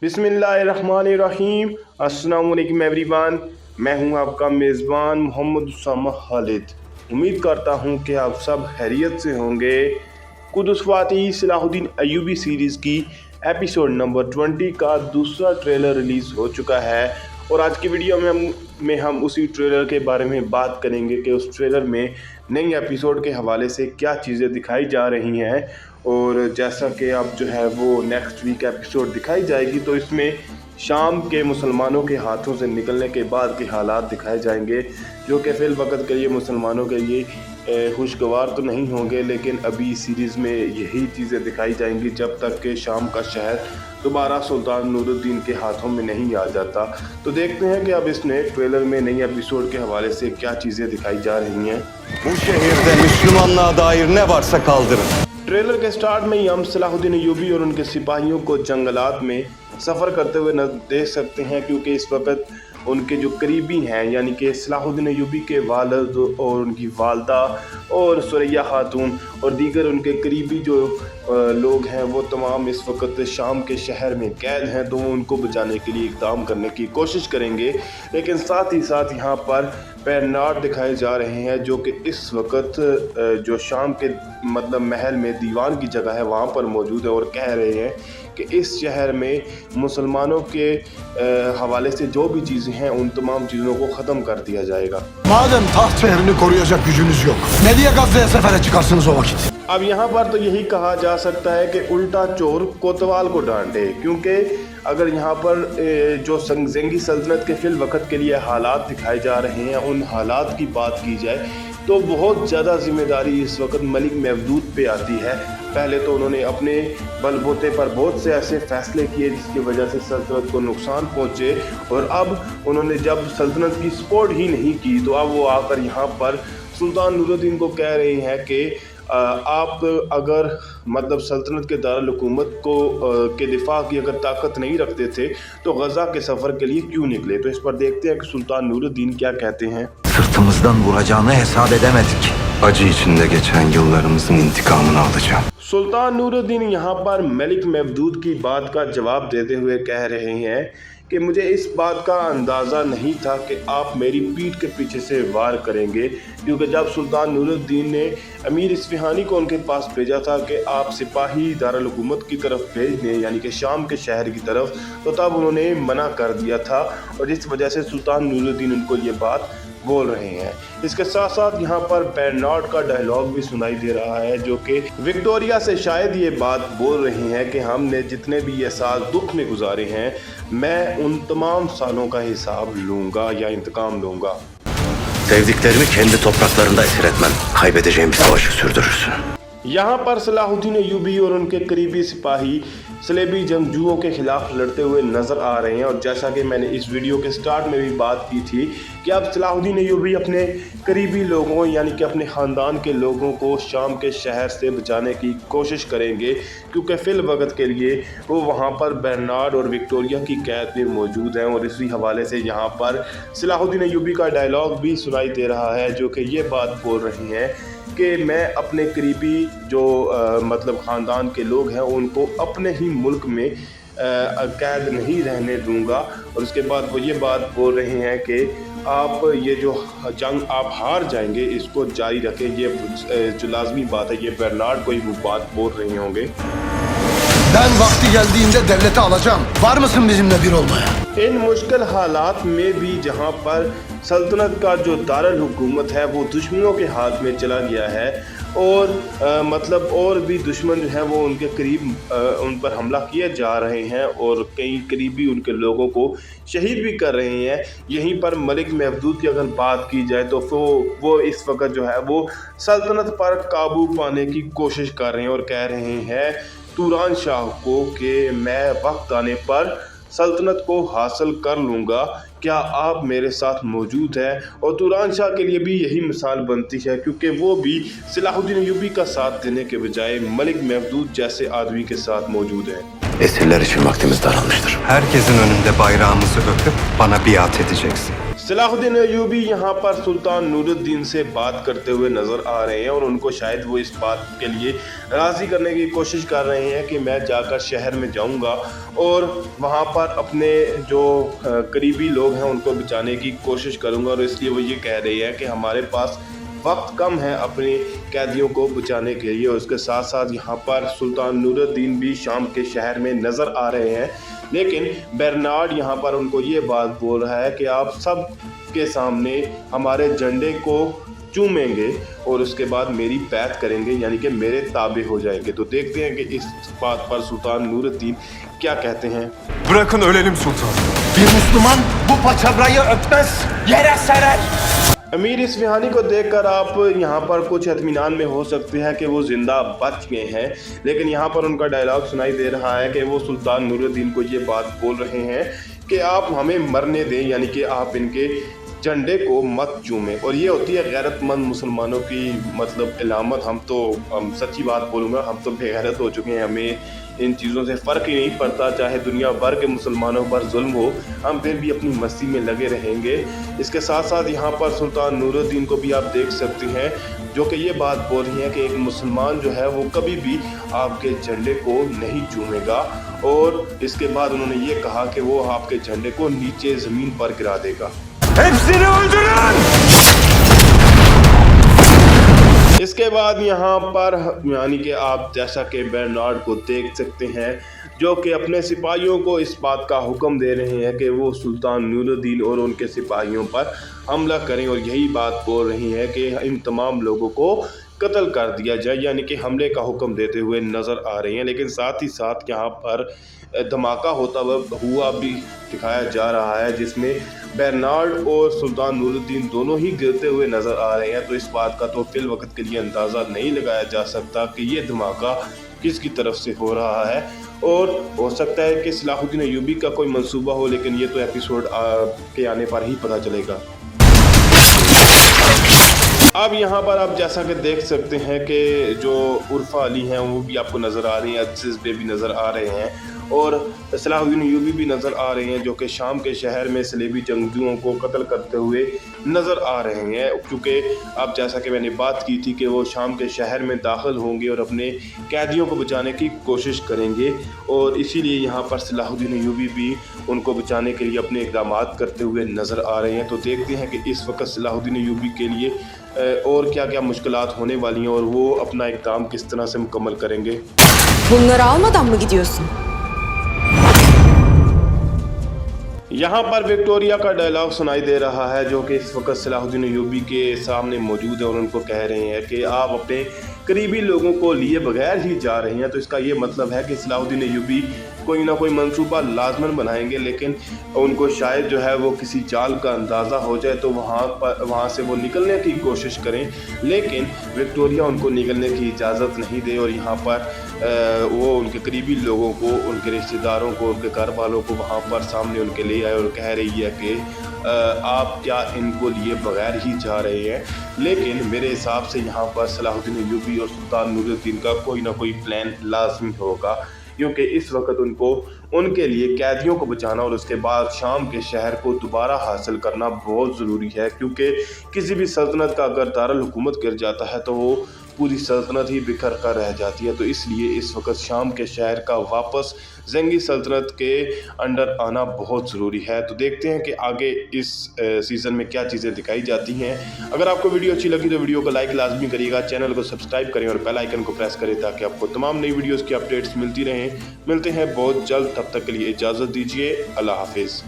बिस्मिल्लाहिर्रहमानिर्रहीम। अस्सलाम वालेकुम एवरीवन। मैं हूं आपका मेज़बान मोहम्मद उसामा खालिद। उम्मीद करता हूं कि आप सब खैरियत से होंगे। कुदस फातिह सलाहुद्दीन अय्यूबी सीरीज़ की एपिसोड नंबर 20 का दूसरा ट्रेलर रिलीज़ हो चुका है और आज की वीडियो में हम उसी ट्रेलर के बारे में बात करेंगे कि उस ट्रेलर में नई एपिसोड के हवाले से क्या चीज़ें दिखाई जा रही हैं। और जैसा कि अब जो है वो नेक्स्ट वीक एपिसोड दिखाई जाएगी तो इसमें शाम के मुसलमानों के हाथों से निकलने के बाद के हालात दिखाए जाएंगे, जो कि फ़िल वक़्त के लिए मुसलमानों के लिए खुशगवार तो नहीं होंगे, लेकिन अभी सीरीज़ में यही चीज़ें दिखाई जाएंगी जब तक कि शाम का शहर दोबारा सुल्तान नूरुद्दीन के हाथों में नहीं आ जाता। तो देखते हैं कि अब इस नए ट्रेलर में नई एपिसोड के हवाले से क्या चीज़ें दिखाई जा रही हैं। Bu şehirde Müslümanlığa dair ne varsa kaldırın. Trailer के स्टार्ट में ही हम सलाहुद्दीन अय्यूबी और उनके सिपाहियों को जंगलात में सफ़र करते हुए देख सकते हैं, क्योंकि इस वक्त उनके जो करीबी हैं यानी कि सलाहुद्दीन अय्यूबी के वालिद और उनकी वालदा और सुरैया खातून और दीगर उनके करीबी जो लोग हैं वो तमाम इस वक्त शाम के शहर में कैद हैं, तो वो उनको बचाने के लिए इक़दाम करने की कोशिश करेंगे। लेकिन साथ ही साथ यहाँ पर बैरनार्ड दिखाए जा रहे हैं जो कि इस वक्त जो शाम के मतलब महल में दीवान की जगह है वहाँ पर मौजूद है और कह रहे हैं कि इस शहर में मुसलमानों के हवाले से जो भी चीज़ें हैं उन तमाम चीज़ों को ख़त्म कर दिया जाएगा। Madem taht şehrini koruyacak gücünüz yok, ne diye Gazze'ye sefere çıkarsınız o vakit? अब यहाँ पर तो यही कहा जा सकता है कि उल्टा चोर कोतवाल को डांटे, क्योंकि अगर यहाँ पर जो जंगी सल्तनत के फ़िल वक़्त के लिए हालात दिखाए जा रहे हैं उन हालात की बात की जाए तो बहुत ज़्यादा ज़िम्मेदारी इस वक्त मलिक महमूद पे आती है। पहले तो उन्होंने अपने बलबूते पर बहुत से ऐसे फ़ैसले किए जिसकी वजह से सल्तनत को नुकसान पहुँचे, और अब उन्होंने जब सल्तनत की सपोर्ट ही नहीं की तो अब वो आकर यहाँ पर सुल्तान नूरुद्दीन को कह रहे हैं कि आप अगर मतलब सल्तनत के दारुल हुकूमत को के दिफा की अगर ताकत नहीं रखते थे तो गज़ा के सफ़र के लिए क्यों निकले। तो इस पर देखते हैं कि सुल्तान नूरुद्दीन क्या कहते हैं। Sırtımızdan vuracağını hesap edemedik. Acı içinde geçen yıllarımızın intikamını alacağım. सुल्तान नूरुद्दीन यहाँ पर मलिक महमूद की बात का जवाब देते हुए कह रहे हैं कि मुझे इस बात का अंदाज़ा नहीं था कि आप मेरी पीठ के पीछे से वार करेंगे, क्योंकि जब सुल्तान नूरुद्दीन ने अमीर इस्फ़हानी को उनके पास भेजा था कि आप सिपाही दारुल हुकूमत की तरफ भेज दें यानी कि शाम के शहर की तरफ, तो तब उन्होंने मना कर दिया था और इस वजह से सुल्तान नूरुद्दीन उनको ये बात बोल रहे हैं। इसके साथ साथ यहाँ पर बैरनार्ड का डायलॉग भी सुनाई दे रहा है जो कि विक्टोरिया से शायद ये बात बोल रही हैं कि हमने जितने भी ये साल दुख में गुजारे हैं मैं उन तमाम सालों का हिसाब लूँगा या इंतकाम लूँगा। Sevdiklerimi kendi topraklarında esir etmem. Kaybedeceğim bir savaşı sürdürürsün. यहाँ पर सलाहुद्दीन अय्यूबी और उनके करीबी सिपाही सलेबी जंगजुओं के खिलाफ लड़ते हुए नज़र आ रहे हैं, और जैसा कि मैंने इस वीडियो के स्टार्ट में भी बात की थी कि अब सलाहुद्दीन अय्यूबी अपने करीबी लोगों यानी कि अपने ख़ानदान के लोगों को शाम के शहर से बचाने की कोशिश करेंगे, क्योंकि फ़िल वक़्त के लिए वो वहाँ पर बैरनार्ड और विक्टोरिया की कैद में मौजूद हैं। और इसी हवाले से यहाँ पर सलाहुद्दीन अय्यूबी का डायलॉग भी सुनाई दे रहा है जो कि ये बात बोल रही हैं कि मैं अपने करीबी जो मतलब ख़ानदान के लोग हैं उनको अपने ही मुल्क में कैद नहीं रहने दूंगा। और उसके बाद वो ये बात बोल रहे हैं कि आप ये जो जंग आप हार जाएंगे इसको जारी रखें। ये जो लाजमी बात है, ये बैरनार्ड को ही वो बात बोल रहे होंगे। Ben vakti geldiğinde devleti alacağım. Var mısın bizimle bir olmaya? इन मुश्किल हालात में भी जहाँ पर सल्तनत का जो दारुल हुकूमत है वो दुश्मनों के हाथ में चला गया है और मतलब और भी दुश्मन जो हैं वो उनके करीब उन पर हमला किए जा रहे हैं और कई करीबी उनके लोगों को शहीद भी कर रहे हैं। यहीं पर मलिक महमूद की अगर बात की जाए तो वो इस वक्त जो है वो सल्तनत पर काबू पाने की कोशिश कर रहे हैं और कह रहे हैं तुरान शाह को कि मैं वक्त आने पर सल्तनत को हासिल कर लूँगा, क्या आप मेरे साथ मौजूद हैं। और तुरान शाह के लिए भी यही मिसाल बनती है, क्योंकि वो भी सलाहुद्दीन अय्यूबी का साथ देने के बजाय मलिक महमूद जैसे आदमी के साथ मौजूद हैं। Esirler için vaktimiz daralmıştır. Herkesin önünde bayrağımızı öpüp bana biat edeceksin. Salahuddin Ayyubi यहाँ पर सुल्तान नूरुद्दीन से बात करते हुए नज़र आ रहे हैं और उनको शायद वो इस बात के लिए राज़ी करने की कोशिश कर रहे हैं कि मैं जाकर शहर में जाऊँगा और वहाँ पर अपने जो करीबी लोग हैं उनको बचाने की कोशिश करूँगा, और इसलिए वो ये कह रहे हैं कि हमारे पास वक्त कम है अपने कैदियों को बचाने के लिए। और उसके साथ साथ यहाँ पर सुल्तान नूरुद्दीन भी शाम के शहर में नज़र आ रहे हैं, लेकिन बेरनार्ड यहाँ पर उनको ये बात बोल रहा है कि आप सब के सामने हमारे झंडे को चूमेंगे और उसके बाद मेरी बैत करेंगे, यानी कि मेरे ताबे हो जाएंगे। तो देखते हैं कि इस बात पर सुल्तान नूरुद्दीन क्या कहते हैं। Bırakın ölelim sultan. Bir Müslüman bu paçavrayı öpmez, yere serer. अमीर इस्फहानी को देखकर आप यहाँ पर कुछ इत्मीनान में हो सकते हैं कि वो ज़िंदा बच गए हैं, लेकिन यहाँ पर उनका डायलॉग सुनाई दे रहा है कि वो सुल्तान नूरुद्दीन को ये बात बोल रहे हैं कि आप हमें मरने दें, यानी कि आप इनके झंडे को मत चूमें। और ये होती है गैरतमंद मुसलमानों की मतलब इलामत। हम सच्ची बात बोलूँगा, हम तो बेगैरत हो चुके हैं, हमें इन चीज़ों से फ़र्क ही नहीं पड़ता, चाहे दुनिया भर के मुसलमानों पर जुल्म हो, हम फिर भी अपनी मस्ती में लगे रहेंगे। इसके साथ साथ यहाँ पर सुल्तान नूरुद्दीन को भी आप देख सकते हैं जो कि ये बात बोल रही है कि एक मुसलमान जो है वो कभी भी आपके झंडे को नहीं चूमेगा, और इसके बाद उन्होंने ये कहा कि वो आपके झंडे को नीचे ज़मीन पर गिरा देगा। Hepsini öldürün! इसके बाद यहाँ पर यानी कि आप जैसा कि बेरनार्ड को देख सकते हैं जो कि अपने सिपाहियों को इस बात का हुक्म दे रहे हैं कि वो सुल्तान नूरुद्दीन और उनके सिपाहियों पर हमला करें, और यही बात बोल रही है कि इन तमाम लोगों को कत्ल कर दिया जाए, यानी कि हमले का हुक्म देते हुए नज़र आ रही हैं। लेकिन साथ ही साथ यहाँ पर धमाका होता हुआ भी दिखाया जा रहा है जिसमें बेरनार्ड और सुल्तान नूरुद्दीन दोनों ही गिरते हुए नज़र आ रहे हैं। तो इस बात का तो फिल वक्त के लिए अंदाज़ा नहीं लगाया जा सकता कि ये धमाका किसकी तरफ से हो रहा है, और हो सकता है कि सलाहुद्दीन अय्यूबी का कोई मंसूबा हो, लेकिन ये तो एपिसोड के आने पर ही पता चलेगा। अब यहाँ पर आप जैसा कि देख सकते हैं कि जो उर्फा अली हैं वो भी आपको नज़र आ रही हैं, अजीज़ बे भी नज़र आ रहे हैं, और सलाहुद्दीन अय्यूबी भी नज़र आ रहे हैं जो कि शाम के शहर में सलेबी जंगजुओं को कत्ल करते हुए नज़र आ रहे हैं। क्योंकि अब जैसा कि मैंने बात की थी कि वो शाम के शहर में दाखिल होंगे और अपने कैदियों को बचाने की कोशिश करेंगे, और इसीलिए यहाँ पर सलाहुद्दीन अय्यूबी भी उनको बचाने के लिए अपने इक़दाम करते हुए नज़र आ रहे हैं। तो देखते हैं कि इस वक्त सलाहुद्दीन अय्यूबी के लिए और क्या क्या मुश्किलात होने वाली हैं और वो अपना इक़दाम किस तरह से मुकम्मल करेंगे। Bunları almadan mı gidiyorsun? यहाँ पर विक्टोरिया का डायलॉग सुनाई दे रहा है जो कि इस वक्त सलाहुद्दीन अय्यूबी के सामने मौजूद है, और उनको कह रहे हैं कि आप अपने करीबी लोगों को लिए बगैर ही जा रहे हैं। तो इसका ये मतलब है कि सलाहुद्दीन अय्यूबी कोई ना कोई मंसूबा लाजमन बनाएंगे, लेकिन उनको शायद जो है वो किसी चाल का अंदाज़ा हो जाए तो वहाँ से वो निकलने की कोशिश करें, लेकिन विक्टोरिया उनको निकलने की इजाज़त नहीं दे, और यहाँ पर वो उनके करीबी लोगों को, उनके रिश्तेदारों को, उनके घर वालों को वहाँ पर सामने उनके ले आए और कह रही है कि आप क्या इनको लिए बगैर ही जा रहे हैं। लेकिन मेरे हिसाब से यहाँ पर सलाहुद्दीन अय्यूबी और सुल्तान नूरुद्दीन का कोई ना कोई प्लान लाजमी होगा, क्योंकि इस वक्त उनको उनके लिए कैदियों को बचाना और उसके बाद शाम के शहर को दोबारा हासिल करना बहुत ज़रूरी है। क्योंकि किसी भी सल्तनत का अगर दारुल हुकूमत गिर जाता है तो वो पूरी सल्तनत ही बिखर कर रह जाती है। तो इसलिए इस वक्त शाम के शहर का वापस ज़ंगी सल्तनत के अंडर आना बहुत ज़रूरी है। तो देखते हैं कि आगे इस सीज़न में क्या चीज़ें दिखाई जाती हैं। अगर आपको वीडियो अच्छी लगी तो वीडियो को लाइक लाजमी करिएगा, चैनल को सब्सक्राइब करें और बेल आइकन को प्रेस करें ताकि आपको तमाम नई वीडियोज़ की अपडेट्स मिलती रहें। मिलते हैं बहुत जल्द, तब तक के लिए इजाज़त दीजिए। अल्लाह हाफिज़।